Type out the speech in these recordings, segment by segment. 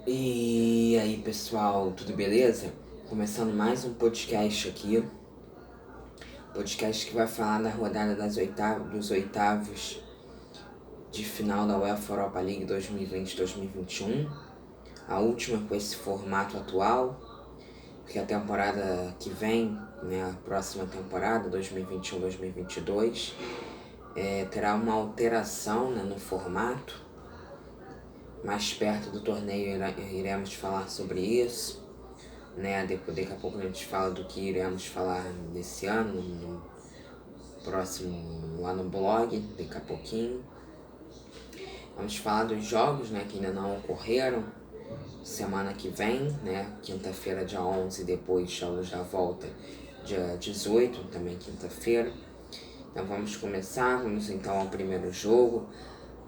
E aí pessoal, tudo beleza? Começando mais um podcast aqui. Podcast que vai falar da rodada dos oitavos de final da UEFA Europa League 2020-2021. A última com esse formato atual, porque a temporada que vem, né, a próxima temporada, 2021-2022, terá uma alteração, né, no formato. Mais perto do torneio iremos falar sobre isso, né? Daqui a pouco a gente fala do que iremos falar nesse ano, no próximo, lá no blog, daqui a pouquinho. Vamos falar dos jogos, né, que ainda não ocorreram. Semana que vem, né, quinta-feira dia 11, depois jogos da volta dia 18, também quinta-feira. Então vamos então ao primeiro jogo,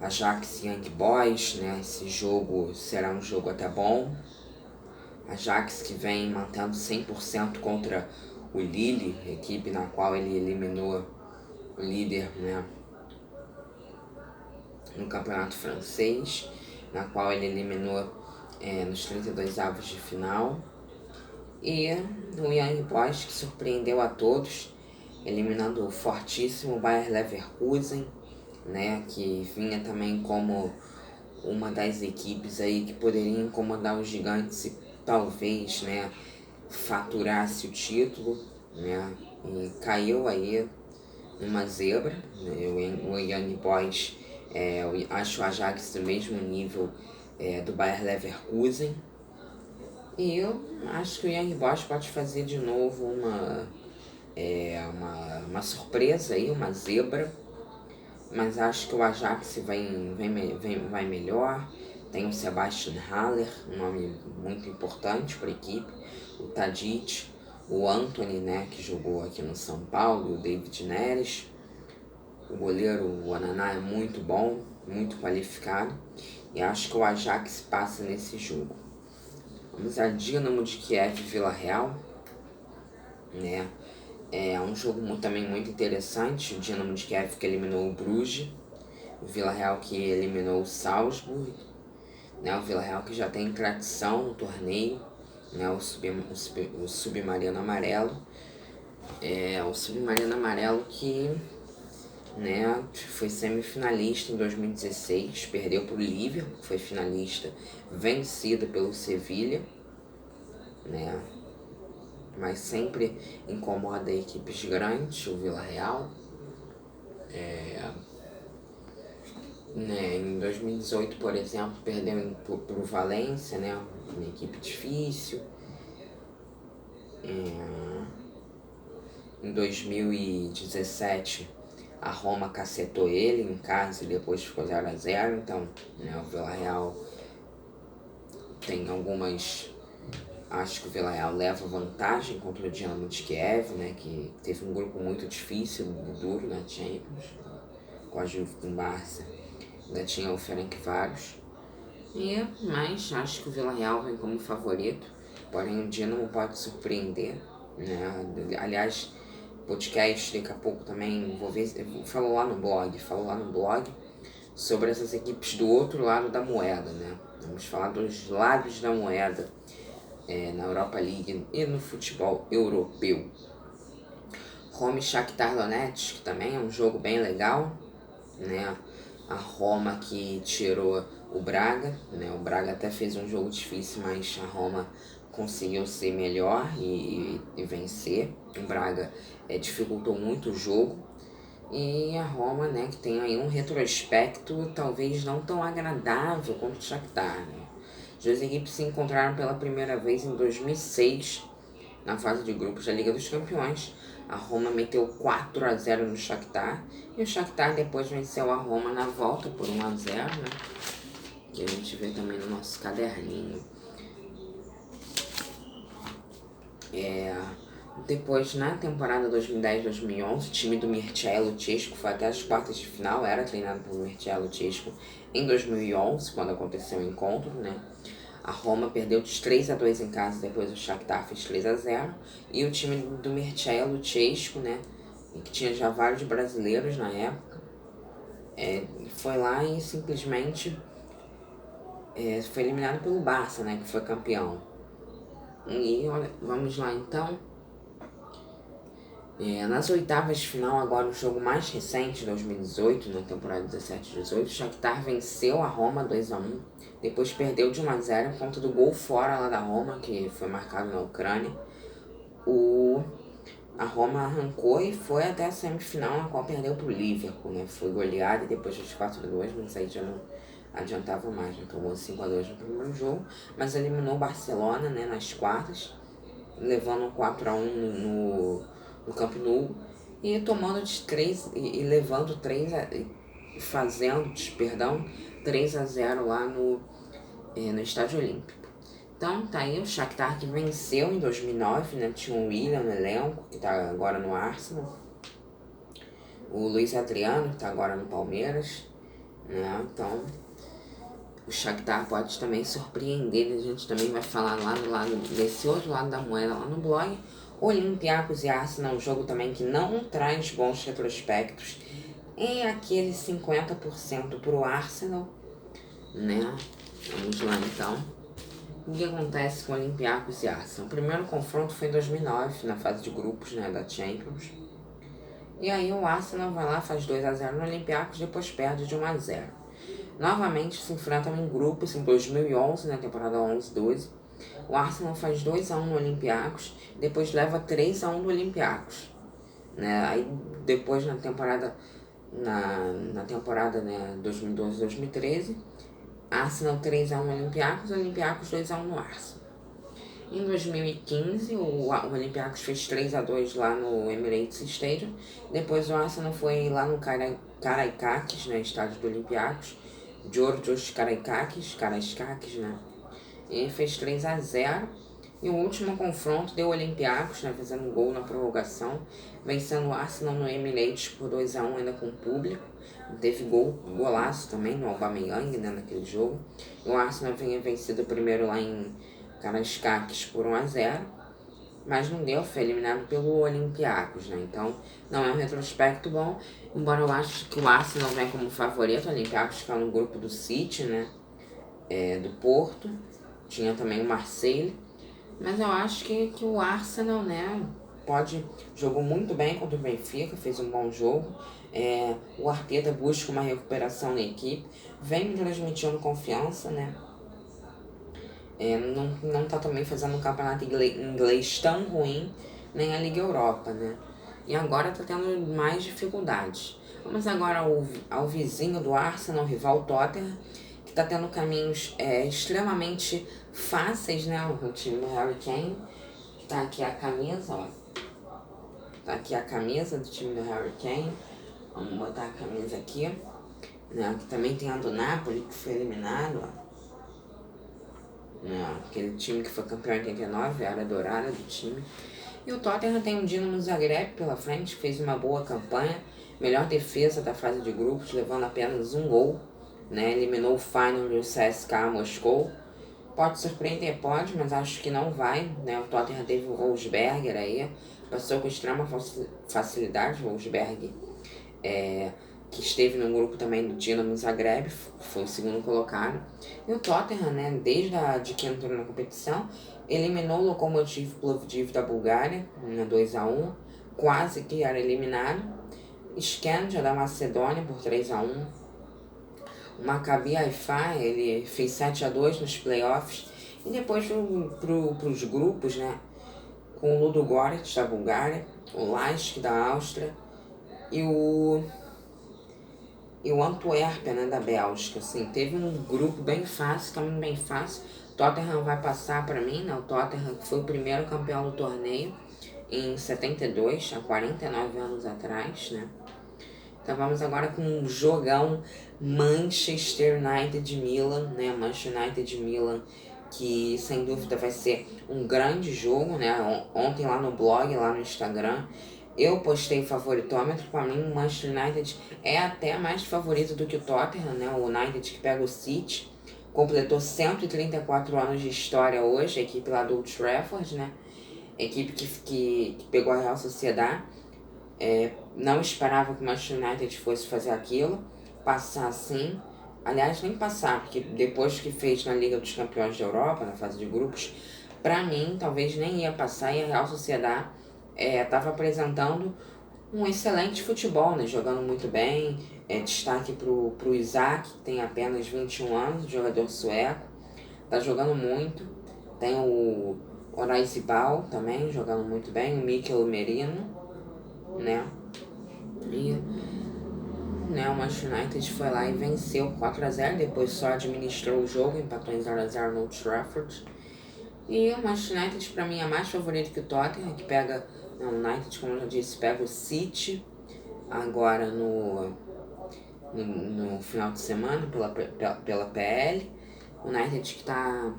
Ajax e Young Boys, né? Esse jogo será um jogo até bom. Ajax que vem mantendo 100% contra o Lille, equipe na qual ele eliminou o líder, né, no campeonato francês, na qual ele eliminou nos 32 avos de final. E o Young Boys que surpreendeu a todos, eliminando o fortíssimo Bayer Leverkusen, né, que vinha também como uma das equipes aí que poderia incomodar os gigantes e talvez, né, faturasse o título, né, e caiu aí numa zebra, né, o Young Boys, eu acho o Ajax do mesmo nível do Bayer Leverkusen, e eu acho que o Young Boys pode fazer de novo uma surpresa aí, uma zebra, mas acho que o Ajax vai melhor. Tem o Sebastian Haller, um nome muito importante para a equipe, o Tadic, o Antony, né, que jogou aqui no São Paulo, o David Neres. O goleiro, o Ananá, é muito bom, muito qualificado, e acho que o Ajax passa nesse jogo. Vamos a Dinamo de Kiev e Vila Real, né? É um jogo também muito interessante. O Dinamo de Kiev que eliminou o Bruges, o Vila Real que eliminou o Salzburg, né? O Vila Real que já tem tradição no torneio, né? O Submarino Amarelo. O Submarino Amarelo que, né, foi semifinalista em 2016, perdeu para o Liverpool, foi finalista, vencido pelo Sevilha, né? Mas sempre incomoda equipes grandes, o Vila Real. Né, em 2018, por exemplo, perdeu para o Valência, né, uma equipe difícil. Em 2017, a Roma cacetou ele em casa e depois ficou 0-0. Então, né, o Vila Real tem algumas... Acho que o Vila Real leva vantagem contra o Dinamo de Kiev, né, que teve um grupo muito difícil, duro na Champions, com a Juve, com o Barça. Ainda tinha o Ferencváros. Mas acho que o Vila Real vem como favorito, porém o Dinamo pode surpreender, né? Aliás, podcast daqui a pouco também vou ver, falo lá no blog sobre essas equipes do outro lado da moeda, né? Vamos falar dos lados da moeda na Europa League e no futebol europeu. Roma e Shakhtar Donetsk, que também é um jogo bem legal, né? A Roma que tirou o Braga, né? O Braga até fez um jogo difícil, mas a Roma conseguiu ser melhor e vencer. O Braga dificultou muito o jogo. E a Roma, né, que tem aí um retrospecto talvez não tão agradável quanto o Shakhtar, né? As duas equipes se encontraram pela primeira vez em 2006, na fase de grupos da Liga dos Campeões. A Roma meteu 4-0 no Shakhtar, e o Shakhtar depois venceu a Roma na volta por 1-0, né? Que a gente vê também no nosso caderninho. Depois, na temporada 2010-2011, o time do Mircea Lucescu foi até as quartas de final, era treinado por Mircea Lucescu em 2011, quando aconteceu o encontro, né? A Roma perdeu de 3-2 em casa, depois o Shakhtar fez 3-0. E o time do Mircea Lucescu, né, que tinha já vários brasileiros na época, foi lá e simplesmente foi eliminado pelo Barça, né, que foi campeão. E olha, vamos lá então. Nas oitavas de final, agora o jogo mais recente, 2018, na temporada 17-18, o Shakhtar venceu a Roma 2-1, depois perdeu de 1-0 por conta do gol fora lá da Roma, que foi marcado na Ucrânia. A Roma arrancou e foi até a semifinal, na qual perdeu para o Liverpool, né? Foi goleada e depois fez 4-2, mas aí já não adiantava mais, né? Tomou 5-2 no primeiro jogo, mas eliminou o Barcelona, né, nas quartas, levando 4-1 no Camp Nou e tomando de 3 e levando 3-0 lá no Estádio Olímpico. Então tá aí o Shakhtar que venceu em 2009, né? Tinha o Willian no elenco, que tá agora no Arsenal. O Luiz Adriano, que tá agora no Palmeiras, né? Então o Shakhtar pode também surpreender. A gente também vai falar lá do lado, desse outro lado da moeda lá no blog. Olympiacos e Arsenal, um jogo também que não traz bons retrospectos. É aquele 50% pro Arsenal, né? Vamos lá então. O que acontece com Olympiacos e Arsenal? O primeiro confronto foi em 2009, na fase de grupos, né, da Champions. E aí o Arsenal vai lá, faz 2-0 no Olympiacos, depois perde de 1-0. Novamente se enfrentam em grupos em 2011, na temporada 11-12. O Arsenal faz 2-1 no Olympiacos, depois leva 3-1 do Olympiacos. Né? Aí depois na temporada, né, 2012-2013, Arsenal 3-1 no Olympiacos, Olympiacos 2-1 no Arsenal. Em 2015, o Olympiacos fez 3-2 lá no Emirates Stadium. Depois o Arsenal foi lá no Karaikakis, né, estádio do Olympiacos. Georgios Karaikakis, né? E fez 3-0. E o último confronto deu o Olympiacos, né, fazendo um gol na prorrogação, vencendo o Arsenal no Emirates por 2-1 ainda com o público. Teve golaço também no Aubameyang, né, naquele jogo. E o Arsenal vinha vencido primeiro lá em Karaikakis por 1-0, mas não deu, foi eliminado pelo Olympiacos, né? Então não é um retrospecto bom, embora eu acho que o Arsenal vem como favorito. O Olympiacos fica no grupo do City, né? Do Porto, tinha também o Marseille, mas eu acho que o Arsenal, né, jogou muito bem contra o Benfica, fez um bom jogo. O Arteta busca uma recuperação na equipe, vem me transmitindo confiança, né? Não tá também fazendo um campeonato inglês tão ruim, nem a Liga Europa, né? E agora tá tendo mais dificuldades. Vamos agora ao vizinho do Arsenal, o rival Tottenham, que tá tendo caminhos extremamente fáceis, né? O time do Harry Kane. Tá aqui a camisa, ó. Tá aqui a camisa do time do Harry Kane. Vamos botar a camisa aqui. Né? Aqui também tem a do Napoli, que foi eliminado, ó. Aquele time que foi campeão em 89, a área dourada do time. E o Tottenham tem um Dinamo Zagreb pela frente, fez uma boa campanha, melhor defesa da fase de grupos, levando apenas um gol, né? Eliminou o Feyenoord e o CSKA Moscou. Pode surpreender, pode, mas acho que não vai, né? O Tottenham teve o Wolfsberger aí, passou com extrema facilidade, o Wolfsberg, que esteve no grupo também do Dinamo Zagreb, foi o segundo colocado. E o Tottenham, né, desde que entrou na competição, eliminou o Lokomotiv Plovdiv da Bulgária, 2-1, quase que era eliminado. Skandia da Macedônia por 3-1. O Maccabi Haifa, ele fez 7-2 nos playoffs. E depois pros grupos, né, com o Ludogorets da Bulgária, o Laisk da Áustria e o Antwerp, né, da Bélgica. Assim, teve um grupo bem fácil, caminho bem fácil. Tottenham vai passar para mim, né? O Tottenham foi o primeiro campeão do torneio em 72, há 49 anos atrás, né? Então vamos agora com um jogão Manchester United Milan, né? Manchester United Milan, que sem dúvida vai ser um grande jogo, né? Ontem lá no blog, lá no Instagram, eu postei o favoritômetro. Para mim, o Manchester United é até mais favorito do que o Tottenham, né? O United que pega o City, completou 134 anos de história hoje, a equipe lá do Old Trafford, né? Equipe que pegou a Real Sociedade. Não esperava que o Manchester United fosse fazer aquilo, passar assim, aliás, nem passar, porque depois que fez na Liga dos Campeões da Europa, na fase de grupos, pra mim, talvez nem ia passar, e a Real Sociedad estava apresentando um excelente futebol, né? Jogando muito bem. Destaque pro Isaac, que tem apenas 21 anos, jogador sueco. Tá jogando muito. Tem o Orazabal também, jogando muito bem. O Mikel Merino, né? E né, o Manchester United foi lá e venceu 4-0. Depois só administrou o jogo, empatou em 0-0 no Old Trafford. E o Manchester United, pra mim, é mais favorito que o Tottenham, que pega... Não, o United, como eu já disse, pega o City agora no final de semana pela PL. O United que está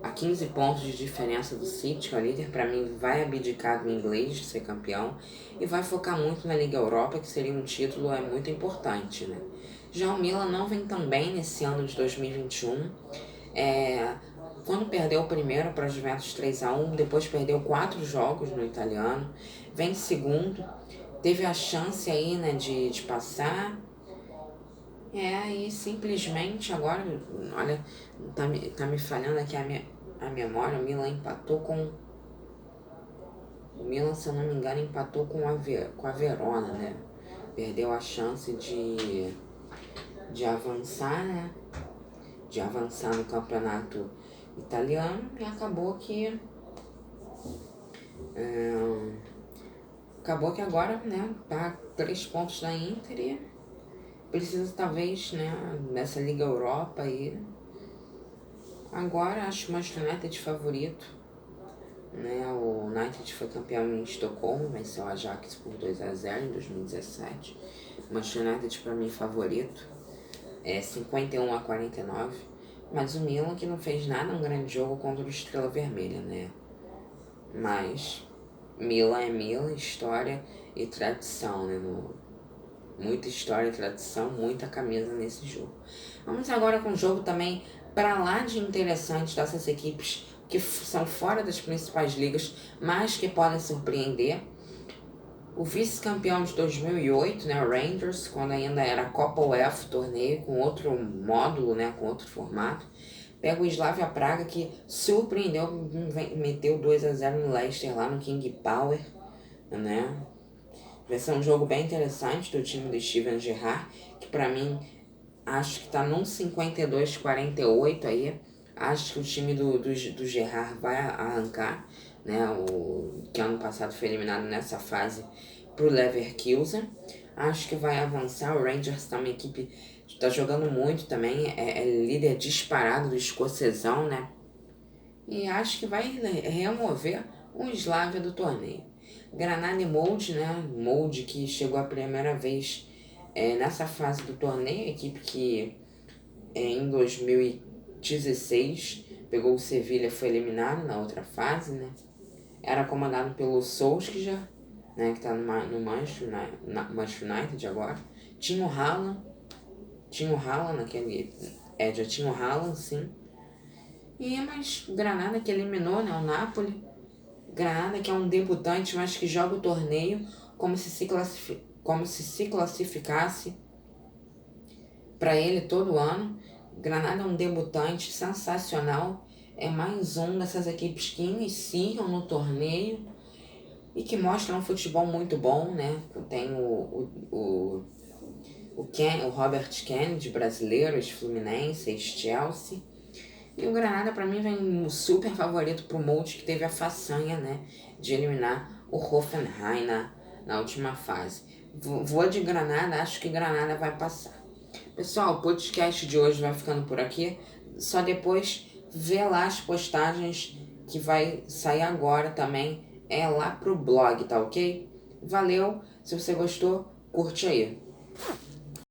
a 15 pontos de diferença do City, o líder, para mim vai abdicar do inglês de ser campeão e vai focar muito na Liga Europa, que seria um título muito importante, né? Já o Milan não vem tão bem nesse ano de 2021. Quando perdeu o primeiro para a Juventus 3-1, depois perdeu 4 jogos no italiano, vem segundo, teve a chance aí, né, de passar. E simplesmente agora, olha, tá me falhando aqui a memória, o Milan empatou com... O Milan, se eu não me engano, empatou com a Verona, né? Perdeu a chance de avançar, né? De avançar no campeonato italiano e acabou que... Acabou que agora, né, tá 3 pontos da Inter e precisa talvez, né, nessa Liga Europa aí. Agora acho o Manchester United favorito, né? O United foi campeão em Estocolmo, venceu o Ajax por 2-0 em 2017. O Manchester United para mim favorito, 51-49. Mas o Milan, que não fez nada, um grande jogo contra o Estrela Vermelha, né? Mas Milan é Milan, história e tradição, né? Muita história e tradição, muita camisa nesse jogo. Vamos agora com um jogo também para lá de interessante dessas equipes que são fora das principais ligas, mas que podem surpreender. O vice-campeão de 2008, né, o Rangers, quando ainda era Copa UEFA, torneio com outro módulo, né, com outro formato, pega o Slavia Praga, que surpreendeu, meteu 2-0 no Leicester lá no King Power, né? Vai ser um jogo bem interessante do time do Steven Gerrard, que pra mim acho que tá num 52-48 aí. Acho que o time do Gerrard vai arrancar, né? O que ano passado foi eliminado nessa fase pro Leverkusen. Acho que vai avançar. O Rangers tá uma equipe que tá jogando muito também. É líder disparado do escocesão, né? E acho que vai remover o Slavia do torneio. Granada e Molde, né? Molde que chegou a primeira vez nessa fase do torneio, equipe que em 2016 pegou o Sevilha e foi eliminado na outra fase, né? Era comandado pelo Solskjaer, né? Que tá no Manchester United agora. Tinha o Haaland naquele... já tinha o Haaland, sim. Mas Granada que eliminou, né, o Napoli. Granada que é um debutante, mas que joga o torneio como se se classificasse para ele todo ano. Granada é um debutante sensacional. É mais um dessas equipes que iniciam no torneio e que mostram um futebol muito bom, né? Tem o Robert Kennedy, brasileiro, Fluminense, Chelsea. E o Granada, para mim, vem super favorito pro Molde, que teve a façanha, né, de eliminar o Hoffenheim na última fase. Vou de Granada, acho que Granada vai passar. Pessoal, o podcast de hoje vai ficando por aqui. Só depois vê lá as postagens que vai sair agora também. É lá pro blog, tá ok? Valeu, se você gostou, curte aí.